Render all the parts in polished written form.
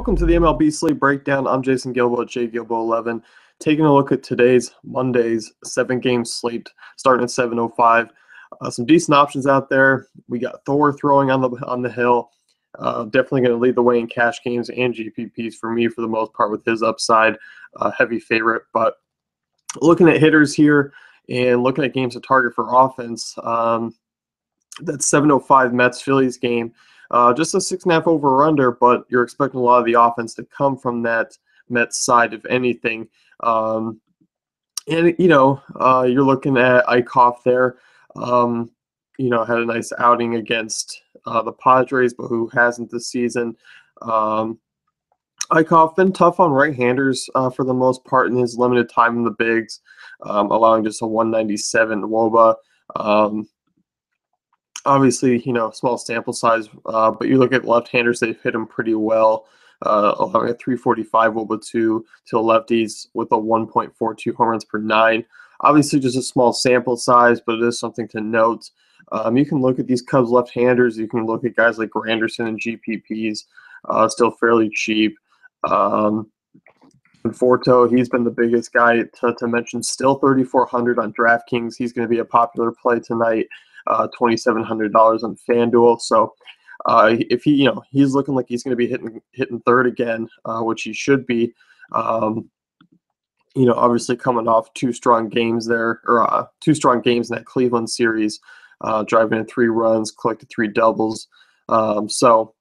Welcome to the MLB Slate Breakdown. I'm Jason Gilbo at JGilbo11. Taking a look at today's Monday's 7-game slate starting at 7:05. Some decent options out there. We got Thor throwing on the hill. Definitely going to lead the way in cash games and GPPs for me for the most part with his upside. Heavy favorite. But looking at hitters here and looking at games to target for offense, that 7:05 Mets-Phillies game. Just a 6.5 over or under, but you're expecting a lot of the offense to come from that Mets side, if anything. And, you're looking at Eichhoff there. Had a nice outing against the Padres, but who hasn't this season. Eichhoff been tough on right-handers for the most part in his limited time in the bigs, allowing just a 197 WOBA. Obviously, small sample size, but you look at left-handers, they've hit him pretty well, allowing a 345 WOBA to lefties with a 1.42 home runs per 9. Obviously, just a small sample size, but it is something to note. You can look at these Cubs left-handers. You can look at guys like Granderson and GPPs, still fairly cheap. Conforto, he's been the biggest guy to mention, still 3,400 on DraftKings. He's going to be a popular play tonight. $2,700 on FanDuel. So if he's looking like he's going to be hitting third again, which he should be. Obviously coming off two strong games in that Cleveland series, driving in 3 runs, collected 3 doubles. So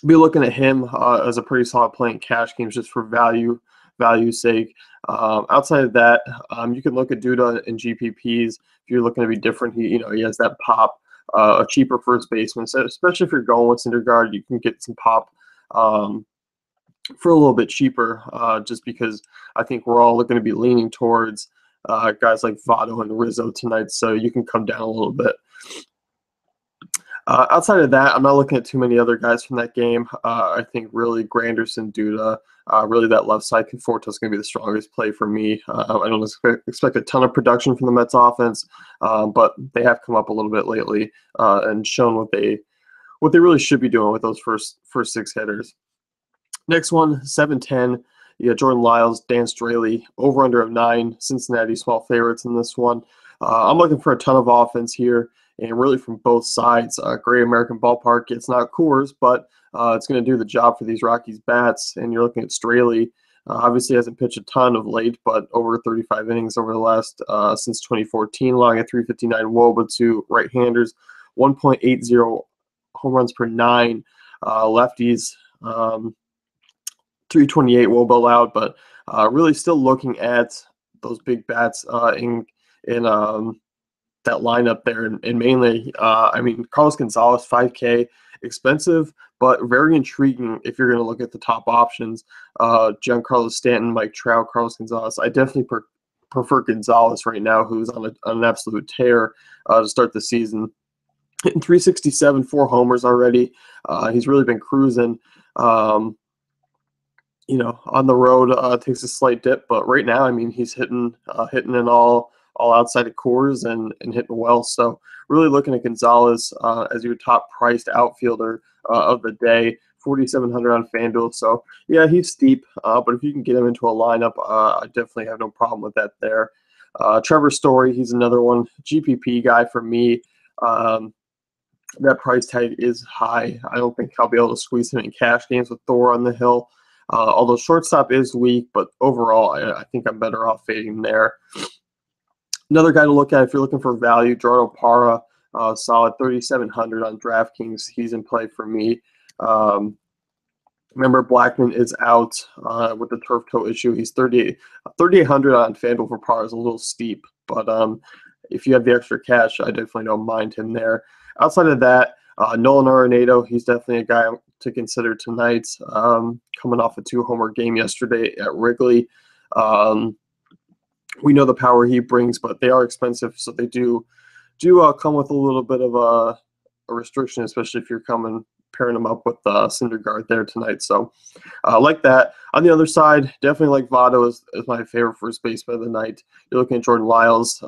be looking at him as a pretty solid play in cash games just for value's sake. Outside of that, you can look at Duda and GPPs. If you're looking to be different, he has that pop, a cheaper first baseman. So especially if you're going with Syndergaard, you can get some pop for a little bit cheaper, just because I think we're all going to be leaning towards guys like Votto and Rizzo tonight, so you can come down a little bit. Outside of that, I'm not looking at too many other guys from that game. I think really Granderson, Duda, really that left side Conforto is going to be the strongest play for me. I don't expect a ton of production from the Mets offense, but they have come up a little bit lately and shown what they really should be doing with those first 6 hitters. Next one, 7-10. You got Jordan Lyles, Dan Straley, over/under of 9. Cincinnati small favorites in this one. I'm looking for a ton of offense here, and really from both sides. Great American Ballpark. It's not Coors, but it's going to do the job for these Rockies bats. And you're looking at Straley. Obviously hasn't pitched a ton of late, but over 35 innings over the last since 2014, allowing a 359 WOBA to right-handers, 1.80 home runs per 9. Lefties, 328 WOBA allowed, but really still looking at those big bats in that lineup there, and mainly, Carlos Gonzalez, 5K, expensive, but very intriguing if you're going to look at the top options. Giancarlo Stanton, Mike Trout, Carlos Gonzalez. I definitely prefer Gonzalez right now, who's on an absolute tear to start the season. Hitting 367, 4 homers already. He's really been cruising. On the road, takes a slight dip, but right now, he's hitting in all outside of Coors and hitting well. So really looking at Gonzalez as your top priced outfielder of the day, 4,700 on FanDuel. So yeah, he's steep, but if you can get him into a lineup, I definitely have no problem with that there. Trevor Story, he's another one, GPP guy for me. That price tag is high. I don't think I'll be able to squeeze him in cash games with Thor on the hill. Although shortstop is weak, but overall, I think I'm better off fading there. Another guy to look at if you're looking for value, Gerardo Parra, solid 3,700 on DraftKings. He's in play for me. Remember, Blackman is out with the turf toe issue. He's 3,800 on FanDuel for Parra is a little steep, but if you have the extra cash, I definitely don't mind him there. Outside of that, Nolan Arenado, he's definitely a guy to consider tonight. Coming off a 2-homer game yesterday at Wrigley. We know the power he brings, but they are expensive, so they do come with a little bit of a restriction, especially if you're pairing them up with Syndergaard there tonight. So like that. On the other side, definitely like Votto is my favorite first baseman of the night. You're looking at Jordan Lyles.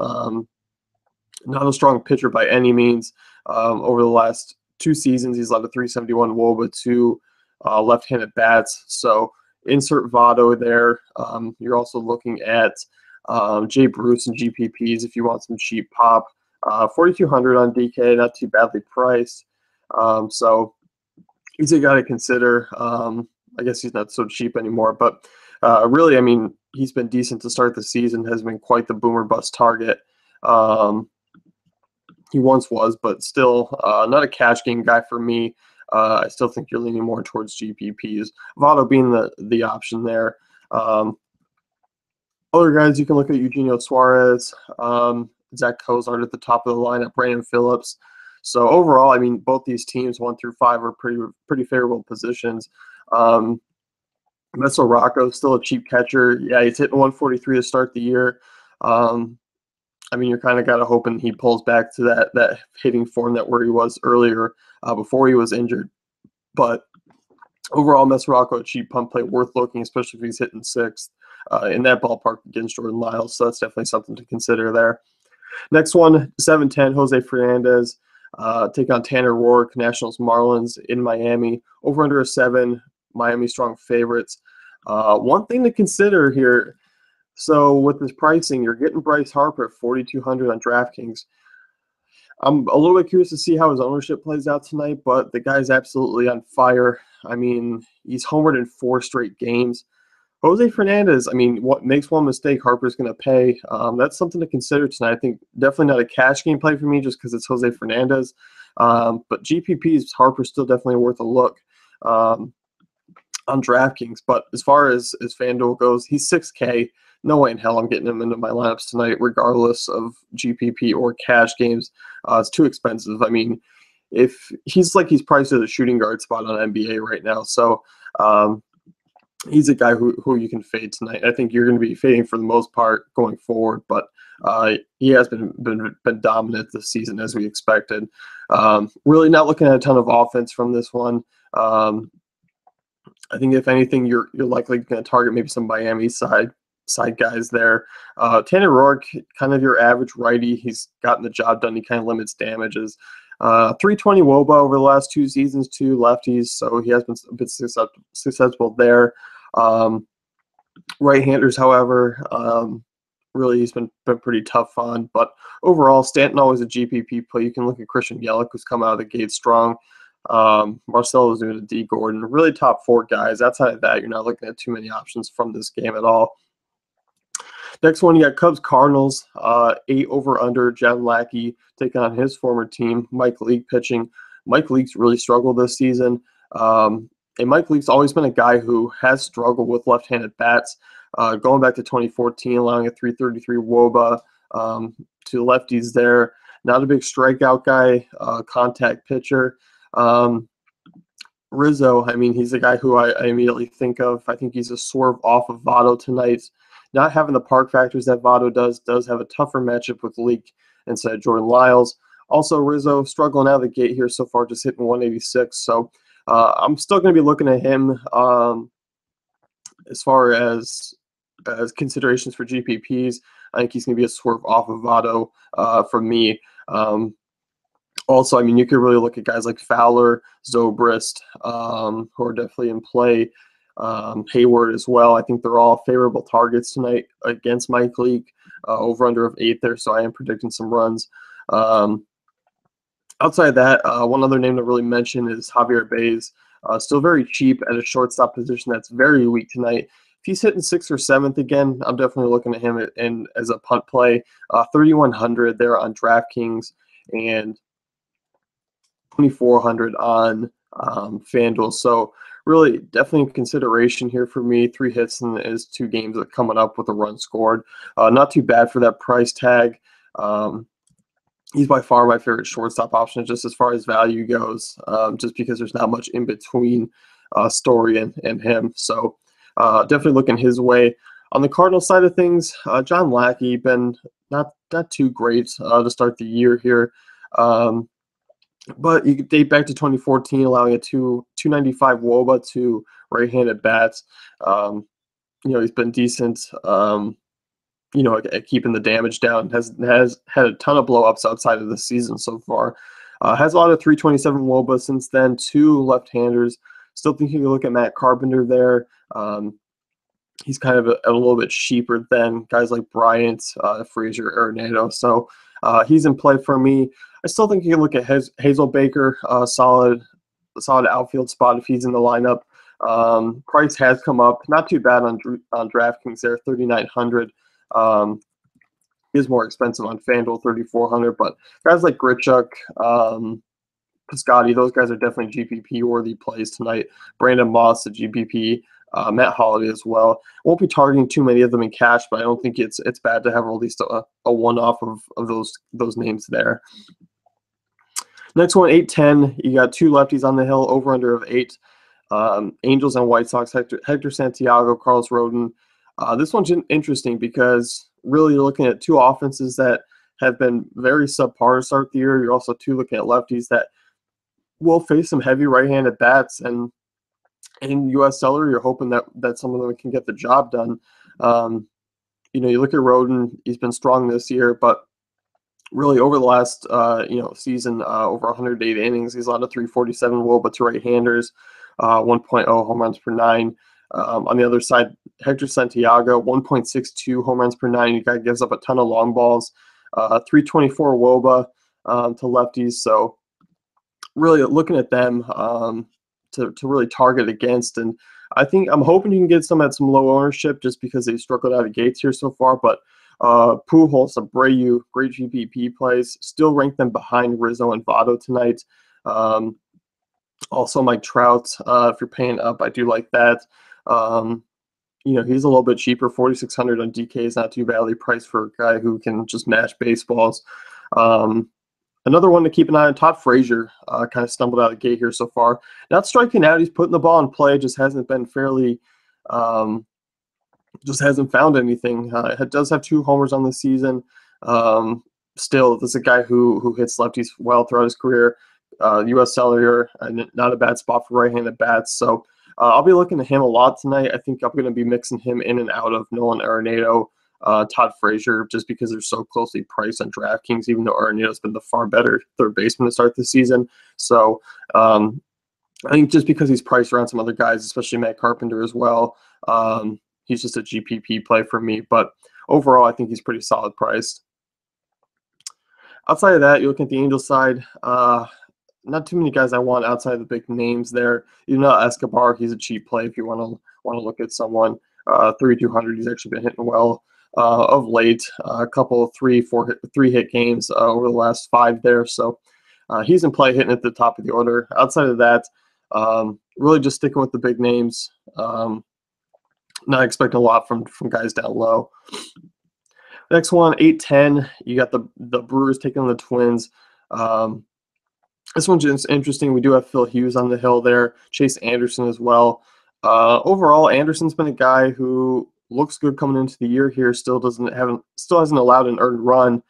Not a strong pitcher by any means. Over the last 2 seasons, he's allowed a 371 WOBA to left-handed bats. So insert Votto there. You're also looking at Jay Bruce and GPPs if you want some cheap pop. 4,200 on DK, not too badly priced. So he's a guy to consider. I guess he's not so cheap anymore, but really, I mean, he's been decent to start the season, has been quite the boomer bust target. He once was, but still not a cash game guy for me. I still think you're leaning more towards GPPs. Votto being the option there. Other guys, you can look at Eugenio Suarez, Zach Cozart at the top of the lineup, Brandon Phillips. So overall, I mean, both these teams 1 through 5 are pretty favorable positions. Messel Rocco still a cheap catcher. Yeah, he's hitting 143 to start the year. I mean, you're kind of got to hoping he pulls back to that hitting form that where he was earlier before he was injured. But overall, Messel Rocco a cheap punt play worth looking, especially if he's hitting 6th in that ballpark against Jordan Lyles. So that's definitely something to consider there. Next one, 7-10, Jose Fernandez. Take on Tanner Roark, Nationals Marlins in Miami. Over under a 7, Miami strong favorites. One thing to consider here, so with this pricing, you're getting Bryce Harper at 4,200 on DraftKings. I'm a little bit curious to see how his ownership plays out tonight, but the guy's absolutely on fire. I mean, he's homered in 4 straight games. Jose Fernandez, I mean, what makes one mistake, Harper's going to pay. That's something to consider tonight. I think definitely not a cash game play for me just because it's Jose Fernandez. But GPP's Harper's still definitely worth a look on DraftKings. But as far as FanDuel goes, he's 6K. No way in hell I'm getting him into my lineups tonight, regardless of GPP or cash games. It's too expensive. I mean, if he's priced at a shooting guard spot on NBA right now. So he's a guy who you can fade tonight. I think you're going to be fading for the most part going forward, but he has been dominant this season as we expected. Really not looking at a ton of offense from this one. I think if anything, you're likely going to target maybe some Miami side guys there. Tanner Roark, kind of your average righty. He's gotten the job done. He kind of limits damages. 320 WOBA over the last 2 seasons, 2 lefties, so he has been a bit successful there. Right-handers, however, really he's been pretty tough on. But overall, Stanton always a GPP play. You can look at Christian Yelich, who's come out of the gate strong. Marcell Ozuna, D. Gordon, really top 4 guys. Outside of that, you're not looking at too many options from this game at all. Next one, you got Cubs Cardinals, 8 over under. John Lackey taking on his former team, Mike Leake pitching. Mike Leake's really struggled this season. And Mike Leake's always been a guy who has struggled with left-handed bats. Going back to 2014, allowing a 333 WOBA to lefties there. Not a big strikeout guy, contact pitcher. Rizzo, I mean, he's a guy who I immediately think of. I think he's a swerve off of Votto tonight. Not having the park factors that Votto does have a tougher matchup with Leake instead of Jordan Lyles. Also, Rizzo struggling out of the gate here so far, just hitting 186. So I'm still going to be looking at him as far as considerations for GPPs. I think he's going to be a swerve off of Votto for me. Also, I mean, you could really look at guys like Fowler, Zobrist, who are definitely in play. Hayward as well. I think they're all favorable targets tonight against Mike Leake. Over under of 8 there, so I am predicting some runs. Outside of that, one other name to really mention is Javier Baez. Still very cheap at a shortstop position that's very weak tonight. If he's hitting 6th or 7th again, I'm definitely looking at him as a punt play. 3,100 there on DraftKings and 2,400 on FanDuel. So really definitely consideration here for me. 3 hits in his 2 games that coming up with a run scored. Not too bad for that price tag. He's by far my favorite shortstop option just as far as value goes, just because there's not much in between Story and him. So definitely looking his way. On the Cardinals side of things, John Lackey been not too great to start the year here. But you could date back to 2014, allowing a 295 WOBA to right-handed bats. He's been decent. At keeping the damage down. Has had a ton of blow-ups outside of the season so far. Has a lot of 327 WOBA since then. 2 left-handers. Still think you can look at Matt Carpenter there. He's kind of a little bit cheaper than guys like Bryant, Frazier, Arenado. So he's in play for me. I still think you can look at Hazel Baker, solid outfield spot if he's in the lineup. Price has come up, not too bad on DraftKings there, 3,900. Is more expensive on FanDuel, 3,400. But guys like Grichuk, Piscotty, those guys are definitely GPP worthy plays tonight. Brandon Moss, a GPP. Matt Holliday as well. Won't be targeting too many of them in cash, but I don't think it's bad to have at least a one-off of those names there. Next one, 8-10. You got two lefties on the hill, over-under of 8. Angels and White Sox, Hector Santiago, Carlos Rodon. This one's interesting because really you're looking at two offenses that have been very subpar to start the year. You're also looking at lefties that will face some heavy right-handed bats, and in U.S. Cellular, you're hoping that some of them can get the job done. You look at Rodon; he's been strong this year, but really over the last season, over 108 innings, he's allowed a 347 WOBA to right-handers, 1.0 home runs per 9. On the other side, Hector Santiago, 1.62 home runs per 9. He guy gives up a ton of long balls, 324 WOBA to lefties. So really looking at them to really target against. And I'm hoping you can get some at some low ownership just because they've struggled out of gates here so far. But Pujols, Abreu, great GPP plays. Still rank them behind Rizzo and Votto tonight. Also Mike Trout, if you're paying up, I do like that. He's a little bit cheaper, 4,600 on DK is not too badly priced for a guy who can just mash baseballs. Another one to keep an eye on, Todd Frazier, kind of stumbled out of the gate here so far. Not striking out, he's putting the ball in play, just hasn't been just hasn't found anything. It does have 2 homers on the season. Still, this is a guy who hits lefties well throughout his career. U.S. Cellular, not a bad spot for right-handed bats. So I'll be looking at him a lot tonight. I think I'm going to be mixing him in and out of Nolan Arenado, Todd Frazier, just because they're so closely priced on DraftKings, even though Arenado's been the far better third baseman to start the season. So I think just because he's priced around some other guys, especially Matt Carpenter as well, he's just a GPP play for me. But overall, I think he's pretty solid priced. Outside of that, you look at the Angels side, not too many guys I want outside of the big names there. Escobar, he's a cheap play if you want to look at someone. 3,200, he's actually been hitting well of late. A couple of three hit games over the last 5 there. So he's in play, hitting at the top of the order. Outside of that, really just sticking with the big names. Not expecting a lot from guys down low. Next one, 8-10. You got the Brewers taking on the Twins. This one's just interesting. We do have Phil Hughes on the hill there, Chase Anderson as well. Overall, Anderson's been a guy who looks good coming into the year here. Still hasn't allowed an earned run.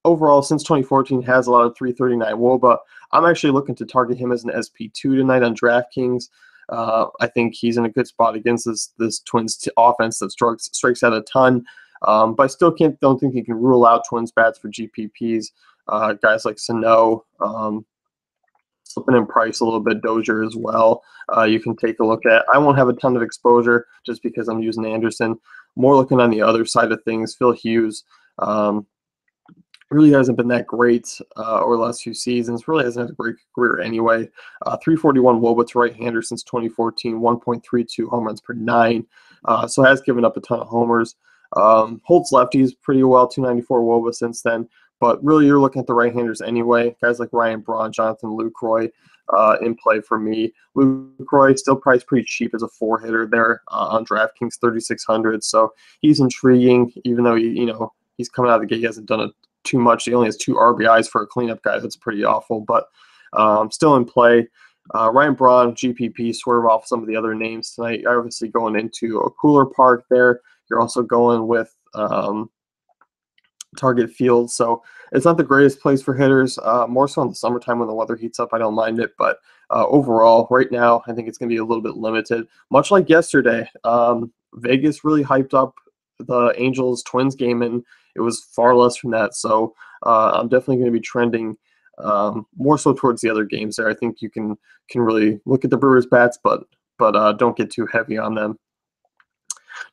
Overall, since 2014, has allowed a 339 WOBA. I'm actually looking to target him as an SP2 tonight on DraftKings. I think he's in a good spot against this Twins offense that strikes out a ton. But I still don't think you can rule out Twins bats for GPPs. Guys like Sano, slipping in price a little bit, Dozier as well. You can take a look at. I won't have a ton of exposure just because I'm using Anderson. More looking on the other side of things, Phil Hughes really hasn't been that great over the last few seasons. Really hasn't had a great career anyway. 341 WOBA to right-hander since 2014, 1.32 home runs per 9. So has given up a ton of homers. Holds lefties pretty well, 294 WOBA since then. But really, you're looking at the right-handers anyway. Guys like Ryan Braun, Jonathan Lucroy in play for me. Lucroy still priced pretty cheap as a 4-hitter there on DraftKings, 3,600. So he's intriguing, even though he's coming out of the gate. He hasn't done too much. He only has 2 RBIs for a cleanup guy. That's pretty awful, but still in play. Ryan Braun, GPP, swerve off some of the other names tonight. You're obviously going into a cooler park there. You're also going with Target Field, so it's not the greatest place for hitters. More so in the summertime when the weather heats up, I don't mind it. But overall, right now, I think it's going to be a little bit limited. Much like yesterday, Vegas really hyped up the Angels-Twins game, and it was far less from that. So I'm definitely going to be trending More so towards the other games there. I think you can really look at the Brewers bats, but don't get too heavy on them.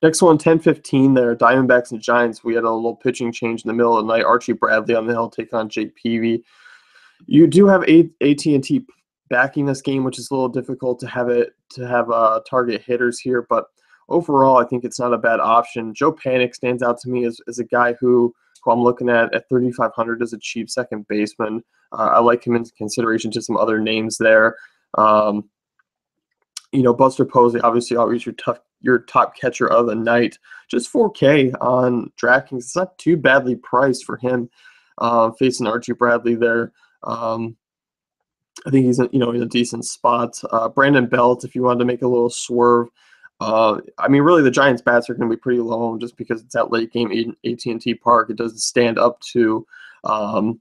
Next one, 10:15 there, Diamondbacks and Giants. We had a little pitching change in the middle of the night. Archie Bradley on the hill taking on Jake Peavy. You do have AT&T backing this game, which is a little difficult to have target hitters here, but overall, I think it's not a bad option. Joe Panik stands out to me as a guy who I'm looking at 3,500 as a cheap second baseman. I like him in consideration to some other names there. Buster Posey, obviously always your top catcher of the night. Just 4K on DraftKings. It's not too badly priced for him facing Archie Bradley there. I think he's in a decent spot. Brandon Belt, if you wanted to make a little swerve. Really the Giants bats are going to be pretty low just because it's that late game AT&T Park. It doesn't stand up to the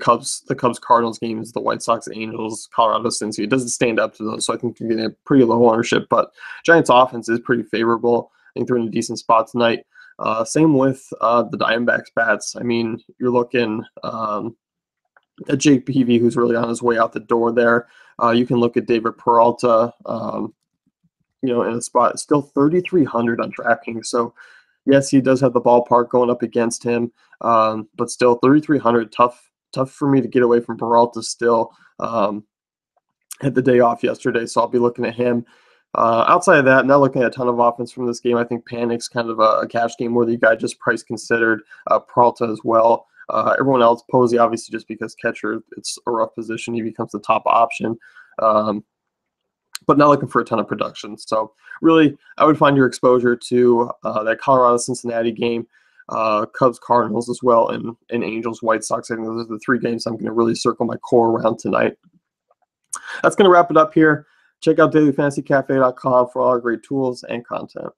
Cubs Cardinals games, the White Sox Angels, Colorado Cincy. It doesn't stand up to those, so I think you're getting a pretty low ownership. But Giants offense is pretty favorable. I think they're in a decent spot tonight. Same with the Diamondbacks bats. You're looking at Jake Peavy, who's really on his way out the door there. You can look at David Peralta, in a spot. Still 3,300 on DraftKings. So, yes, he does have the ballpark going up against him, but still 3,300. Tough for me to get away from Peralta still. Had the day off yesterday, so I'll be looking at him. Outside of that, not looking at a ton of offense from this game. I think Panik's kind of a cash game worthy guy, just price considered. Peralta as well. Everyone else, Posey, obviously, just because catcher, it's a rough position. He becomes the top option. But not looking for a ton of production. So really, I would find your exposure to that Colorado-Cincinnati game, Cubs-Cardinals as well, and Angels-White Sox. I think those are the three games I'm going to really circle my core around tonight. That's going to wrap it up here. Check out dailyfantasycafe.com for all our great tools and content.